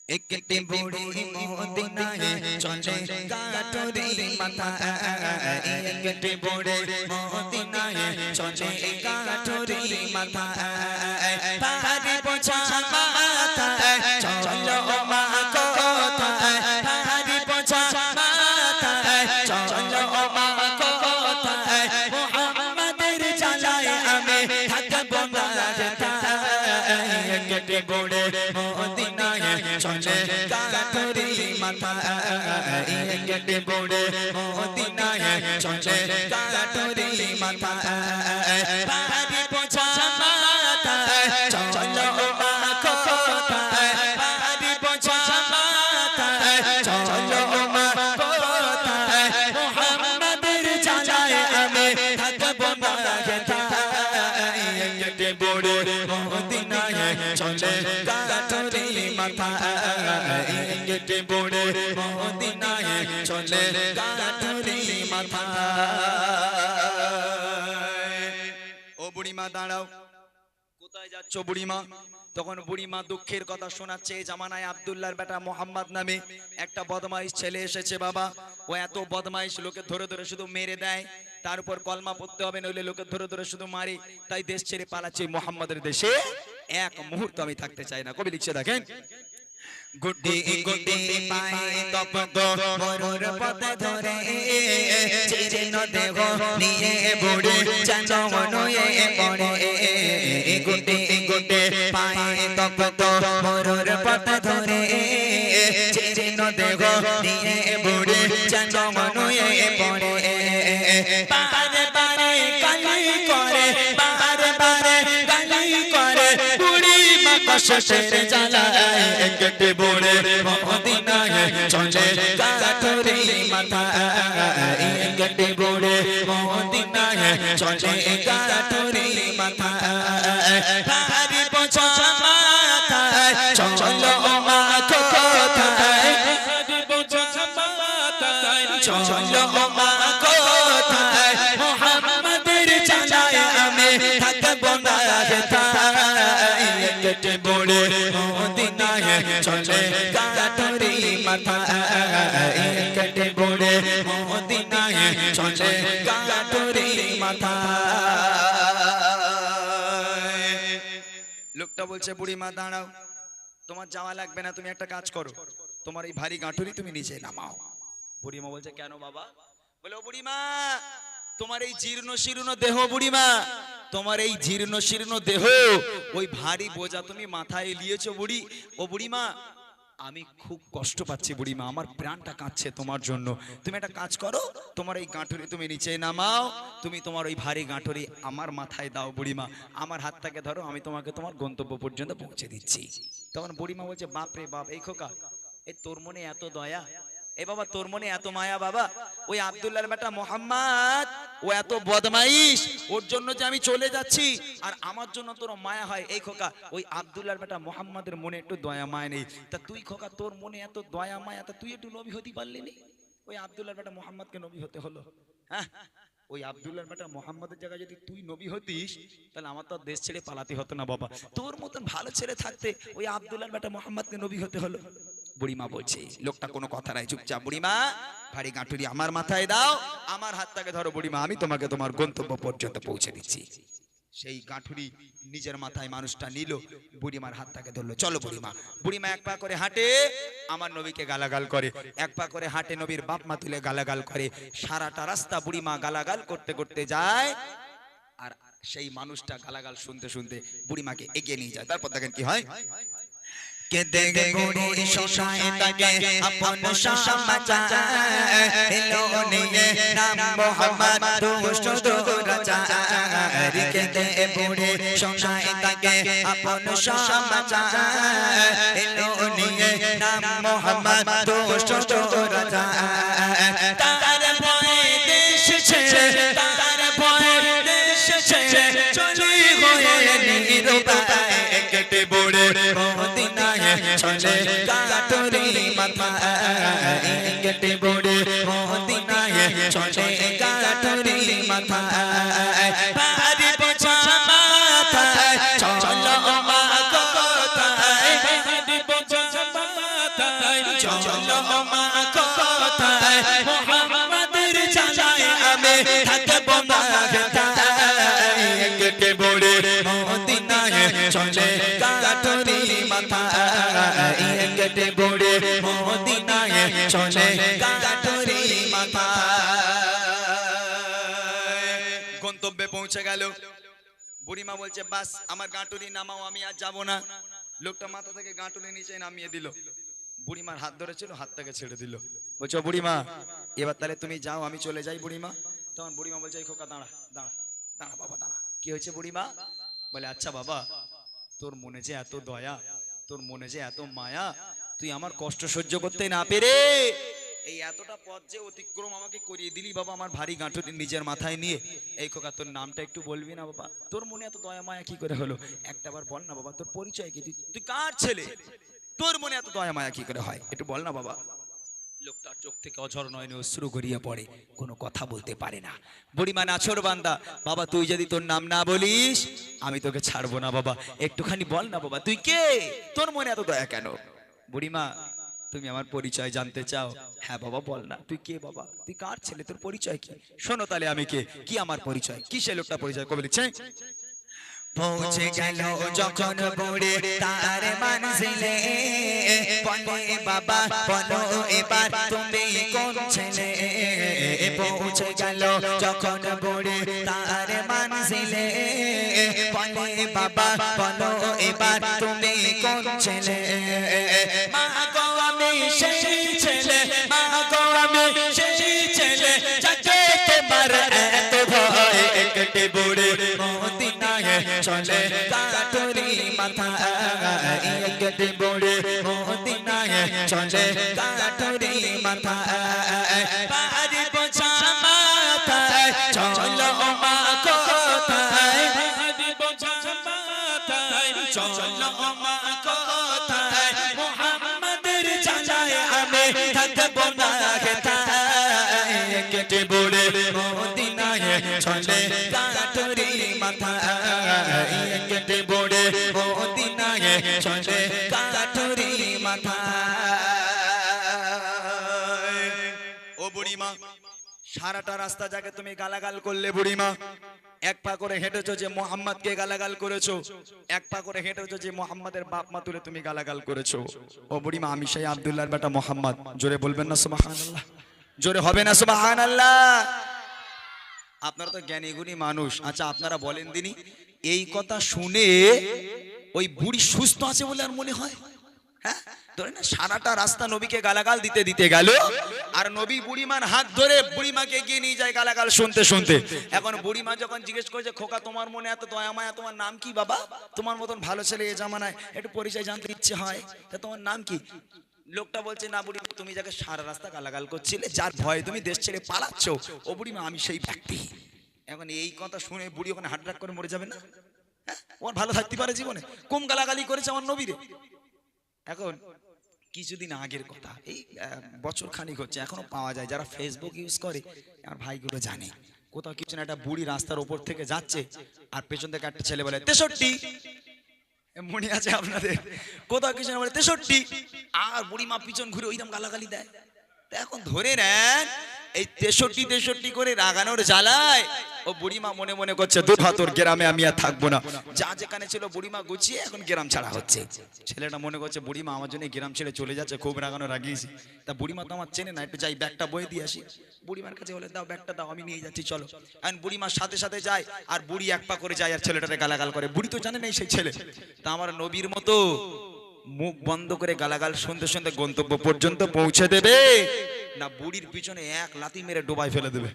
একটি বুড়ি মদিনায় চলে গাটুরি মাথায় একটি বুড়ি মদিনায় চলে গাটুরি মাথায় পাহাড়ি পোছা মাথায় চলো মা কোথায় পাহাড়ি পোছা মাথায় চলো মা কোথায় মুহাম্মাদের জালায় আমি থাকবো না একটি বুড়ি মদিনায় চলে গাটুরি মাথায় একটি বুড়ি মদিনায় চলে গাটুরি মাথায় পাহাড়ি পোছা মাথায় চলো মা কোথায় পাহাড়ি পোছা মাথায় চলো মা কোথায় মুহাম্মাদের জালায় আমি থাকবো না একটি বুড়ি মদিনায় চলে গাটুরি মাথায় একটি বুড়ি মদিনায় চলে গাটুরি মাথায়। ও বুড়িমা দাঁড়াও, কোথায় যাচ্ছ বুড়িমা? তখন বুড়িমা দুঃখের কথা শোনাচ্ছে। এই জামানায় আব্দুল্লাহর বেটা মোহাম্মদ নামে একটা বদমাইশ ছেলে এসেছে বাবা। ও এত বদমাইশ, লোকে ধরে ধরে শুধু মেরে দেয়, তার উপর কলমা পড়তে হবে নইলে লোকে ধরে ধরে শুধু মারে। তাই দেশ ছেড়ে পালাচ্ছে মোহাম্মদের দেশে। এক মুহূর্ত আমি থাকতে চাই না। কবি লিখছে দেখেন, গুড্ডি গুড্ডি পায়ে তপত মরুর পথে ধরে চিহ্ন দেহ নিয়ে বুড়ি চন্দনয়ে পড়ে। গুড্ডি গুড্ডি পায়ে তপত মরুর পথে ধরে চিহ্ন দেহ নিয়ে বুড়ি চন্দনয়ে পড়ে। বারে বারে গালি করে, বারে বারে গালি করে, বুড়ি মা কষ্টের জ্বালায় একটি বুড়ি মদিনায় চলে গাটুরি মাথায় একটি বুড়ি মদিনায় চলে গাটুরি মাথায় পাহাড়ি পোছা মাথায় চলো মা কোথায় পাহাড়ি পোছা মাথায় চলো মা কোথায় মুহাম্মাদের জালায় আমি থাকবো না একটি বুড়ি মদিনায় চলে গাটুরি মাথায় একটি বুড়ি মদিনায় চলে গাটুরি মাথায়। লোকটা বলছে বুড়িমা দাঁড়াও, তোমার যাওয়া লাগবে না, তুমি একটা কাজ করো, তোমার এই ভারী গাঁটুরি তুমি নিচে নামাও। বুড়িমা বলছে কেন বাবা? বলে ও বুড়িমা, তোমার এই জীর্ণ শীর্ণ দেহ, বুড়িমা তোমার এই জীর্ণ শীর্ণ দেহ, ওই ভারী বোঝা তুমি মাথায় নিয়েছো বুড়ি। ও বুড়িমা আমি খুব কষ্ট পাচ্ছি বুড়িমা, আমার প্রাণটা কাঁদছে তোমার জন্য। তুমি একটা কাজ করো, তোমার এই গাঁটুরি তুমি নিচে নামাও, তুমি তোমার ওই ভারী গাঁটুরি আমার মাথায় দাও বুড়িমা, আমার হাতটাকে ধরো, আমি তোমাকে তোমার গন্তব্য পর্যন্ত পৌঁছে দিচ্ছি। তখন বুড়িমা বলছে বাপ রে বাপ, এই খোকা এই তোর মনে এত দয়া, এ বাবা তোর মনে এত মায়া বাবা। ওই আব্দুল্লাহর বেটা মোহাম্মদ ও এত বদমাইশ, ওর জন্য যে আমি চলে যাচ্ছি আর আমার জন্য তোর মায়া হয়। এই খোকা ওই আব্দুল্লাহর বেটা মোহাম্মদের মনে একটু দয়া মায়া নেই, তা তুই খোকা তোর মনে এত দয়া মায়া, তা তুই একটু নবী হতে পারলি নি? ওই আব্দুল্লাহর বেটা মোহাম্মদকে নবী হতে হলো। হ্যাঁ, ওই আব্দুল্লাহর বেটা মোহাম্মদের জায়গায় যদি তুই নবী হতিস তাহলে আমার তো দেশ ছেড়ে পালাতে হতো না বাবা। তোর মতন ভালো ছেলে থাকতে ওই আব্দুল্লাহর বেটা মোহাম্মদকে নবী হতে হলো। বুড়িমা বলছে, লোকটা কোনো কথা নাই, চুপচাপ বুড়িমা ভারী গাঁটুরি আমার মাথায় দাও, আমার হাতটাকে ধরো বুড়িমা, আমি তোমাকে তোমার গন্তব্য পর্যন্ত পৌঁছে দিচ্ছি। সেই গাঁটুরি নিজের মাথায় মানুষটা নিল, বুড়িমার হাতটাকে ধরলো। চলো বুড়িমা। বুড়িমা এক পা করে হাঁটে, আমার নবীকে গালাগাল করে, এক পা করে হাঁটে, নবীর বাপ মা তুলে গালাগাল করে। সারাটা রাস্তা বুড়িমা গালাগাল করতে করতে যায়, আর সেই মানুষটা গালাগাল শুনতে শুনতে বুড়িমাকে এগিয়ে নিয়ে যায়। তারপর দেখেন কি হয়, কে দেখে বুড়ি শোনায় তাকে আপন সমাচার, এলো নিয়ে নাম মোহাম্মদ দুষ্ট দুরাচার। কে দেখে বুড়ি শোনায় তাকে আপন সমাচার, এলো নিয়ে নাম মোহাম্মদ দুষ্ট দুরাচার। তার ভয়ে দেশ ছেড়ে, তার ভয়ে দেশ ছেড়ে চলে হয়ে নিরুপায় একটি বুড়ি মদিনায় চলে গাটুরি মাথায় একটি বুড়ি মদিনায় চলে গাটুরি মাথায় পাহাড়ি পোছা মাথায় চলো মা কোথায় পাহাড়ি পোছা মা কোথায় মোহাম্মদের জ্বালায় আমি থাকবো না কেটে বড়ে মদিনায় চলে কাটুরি মাথা কেটে বড়ে মদিনায় চলে কাটুরি মাথা গন্তব্যে পৌঁছে গেল বুড়িমা বলছে বাস আমার গাঁটুরি নামাও আমি আর যাবো না লোকটা মাথা থেকে গাঁটুরি নিচে নামিয়ে দিল বুড়িমার হাত ধরেছিল হাতটাকে ছেড়ে দিল বলছো বুড়িমা এবার তাহলে তুমি যাও আমি চলে যাই বুড়িমা তখন বুড়িমা বলছে এই খোকা দাঁড়া দাঁড়া দাঁড়া বাবা দাঁড়া কি হয়েছে বুড়িমা বলে আচ্ছা বাবা তোর মনে যে এত দয়া তোর মনে যে এত মায়া তুই আমার কষ্ট সহ্য করতে না পেরে এই এতটা পথ যে অতিক্রম আমাকে করিয়ে দিলি বাবা আমার ভারী গাঁটুরি নিজের মাথায় নিয়ে এই খোকা তোর নামটা একটু বলবি না বাবা তোর মনে এত দয়া মায়া কি করে হলো একটাবার বল না বাবা তোর পরিচয় কি তুই কার ছেলে তোর মনে এত দয়া মায়া কি করে হয় একটু বল না বাবা লোকটার চোখ থেকে অঝর নয়নে অশ্রু গড়িয়ে পড়ে কোনো কথা বলতে পারে না বুড়িমা নাছর বান্দা বাবা তুই যদি তোর নাম না বলিস আমি তোকে ছাড়বো না বাবা একটুখানি বল না বাবা তুই কে তোর মনে এত দয়া কেন বুড়িমা তুমি আমার পরিচয় জানতে চাও হ্যাঁ বাবা বল না তুই কে বাবা তুই কার ছেলে তোর পরিচয় কি শোনো তাহলে আমি কে কি আমার পরিচয় কি সে লোকটা পরিচয় কবে লিখছে পৌঁছে গেল যখন বুড়ি তার মঞ্জিলে বলে বাবা বলো এবার তুমি কোন ছেলে পৌঁছে গেল যখন বুড়ি তার মঞ্জিলে বলে বাবা বলো এবার তুমি কোন ছেলে মা গো আমি সেই ছেলে মা গো আমি সেই ছেলে যাকে তোমার এত ভয় একটে বুড়ি মদিনায় চলে কাটুরি মাথা একটে বুড়ি মদিনায় চলে কাটুরি মাথা পারি বোঝা মাথায় চলো মা কোথায় পারি বোঝা মাথায় চলো মা কোথায় মোহাম্মদের জ্বালায় আমি থাকবো না কেটে বুড়ি মদিনায় চলে কাটুরি মাথা কেটে বুড়ি মদিনায় চলে কাটুরি মাথা ও বুড়িমা সারাটা রাস্তা যাকে তুমি গালাগাল করলে বুড়িমা এক পা করে হেঁটেছো যে মোহাম্মদকে গালাগাল করেছো এক পা করে হেঁটেছো যে মোহাম্মদের বাপ মা তুলে তুমি গালাগাল করেছো ও বুড়িমা আমি সেই আব্দুল্লাহর বেটা মোহাম্মদ জোরে বলবেন না সুবহানাল্লাহ জোরে হবে না সুবহানাল্লাহ আপনারা তো জ্ঞানী গুণী মানুষ আচ্ছা আপনারা বলেন দিনি এই কথা শুনে ওই বুড়ি সুস্থ আছে বলে আর মনে হয় হ্যাঁ ধরে না সারাটা রাস্তা নবীকে গালাগাল দিতে দিতে গেল আর নবী বুড়িমার হাত ধরে বুড়িমাকে গিয়ে নিয়ে যায় গালাগাল শুনতে শুনতে এখন বুড়িমা যখন জিজ্ঞেস করেছে খোকা তোমার মনে এত দয়া মায়া তোমার নাম কি বাবা তোমার মতন ভালো ছেলে এ জামানায় একটু পরিচয় জানতে ইচ্ছে হয় তা তোমার নাম কি লোকটা বলছে না বুড়ি তুমি যাকে সারা রাস্তা গালাগাল করছিলে যার ভয়ে তুমি দেশ ছেড়ে পালাচ্ছ ও বুড়িমা আমি সেই ব্যক্তি এখন এই কথা শুনে বুড়ি ওখানে হার্ট অ্যাটাক করে মরে যাবে না হ্যাঁ ওর ভালো থাকতে পারে জীবনে কম গালাগালি করেছে আমার নবীরে এখন কিছুদিন আগের কথা এই বছর খানিক হচ্ছে এখনো পাওয়া যায় যারা ফেসবুক ইউজ করে আমার ভাইগুলো জানে কোথাও কিছু না একটা বুড়ি রাস্তার উপর থেকে যাচ্ছে আর পেছন থেকে একটা ছেলে বলে 63 মনে আছে আপনাদের কোথাও কিছু না বলে 63 আর বুড়ি মা পিছন ঘুরে ওইরকম গালাগালি দেয় এখন ধরে নেন এই 63 করে রাগানোর জ্বালায় ও বুড়িমা মনে মনে করছে দূর হ তোর গ্রামে আমি আর থাকবো না যা যেখানে ছিল বুড়িমা গুছিয়ে এখন গ্রাম ছাড়া হচ্ছে ছেলেটা মনে করছে বুড়িমা আমার জন্য গ্রাম ছেড়ে চলে যাচ্ছে খুব রাগানো রাগিয়েছি তা বুড়িমা তো আমার চেনে না একটু যাই ব্যাগটা বয়ে দিয়ে আসি বুড়িমার কাছে বলে দাও ব্যাগটা দাও আমি নিয়ে যাচ্ছি চলো এখন বুড়িমার সাথে সাথে যায় আর বুড়ি এক পা করে যায় আর ছেলেটারে গালাগাল করে বুড়ি তো জানে না সেই ছেলে তা আমার নবীর মতো মুখ বন্ধ করে গালাগাল শুনতে শুনতে গন্তব্য পর্যন্ত পৌঁছে দেবে না বুড়ির পিছনে এক লাথি মেরে ডোবায় ফেলে দেবে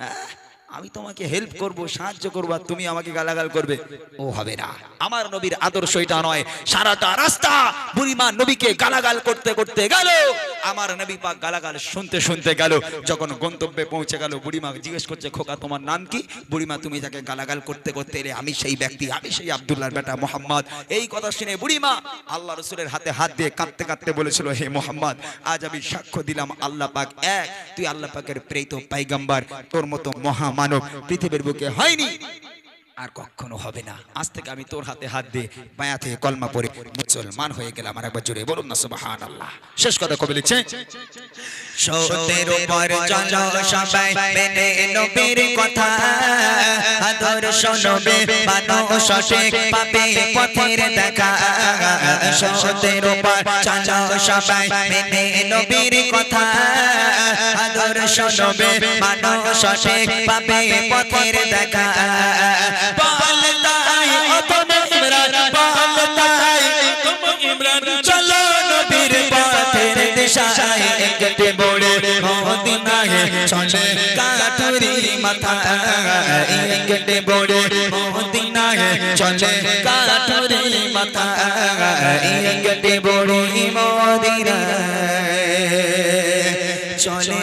হ্যাঁ আমি তোমাকে হেল্প করব সাহায্য করব আর তুমি আমাকে গালাগাল করবে ও হবে না আমার নবীর আদর্শ এটা নয় সারাটা রাস্তা বুড়িমা নবীকে গালাগাল করতে করতে গেল আমার নবী পাক গালাগাল শুনতে শুনতে গেল যখন গন্তব্যে পৌঁছে গেল বুড়িমা জিজ্ঞেস করছে খোকা তোমার নাম কি বুড়িমা তুমি যাকে গালাগাল করতে করতে এলে আমি সেই ব্যক্তি আমি সেই আব্দুল্লাহর বেটা মোহাম্মদ এই কথা শুনে বুড়িমা আল্লাহ রাসূলের হাতে হাত দিয়ে কাঁদতে কাঁদতে বলেছিল হে মোহাম্মদ আজ আমি সাক্ষ্য দিলাম আল্লাহ পাক এক তুই আল্লাহ পাকের প্রেরিত পয়গম্বর তোর মতো মহা মানব পৃথিবীর বুকে হয়নি আর কখনো হবে না। আজ থেকে আমি তোর হাতে হাত দিয়ে মায়া থেকে কলমা পড়ে মুসলমান হয়ে গেলাম। আর একবার জোরে বলুন না সুবহানাল্লাহ। শেষ কথা কবি লিখছে, সত্যের উপর চলো সবাই মেনে নবীর কথা, আদর্শ নবী মানো সঠিক পাবে পথের দেখা। সত্যের উপর চলো সবাই মেনে নবীর কথা, আদর্শ নবী মানো সঠিক পাবে পথের দেখা। বলতাই ও তুমি ইমরান, বলতাই তুমি ইমরান, চলো নবীর পথের দিশায় একটে বড়ে মদিনায় চলে কাঠুরি মাথা, একটে বড়ে মদিনায় চলে কাঠুরি মাথা, একটে বড়ে মদিনায় চলে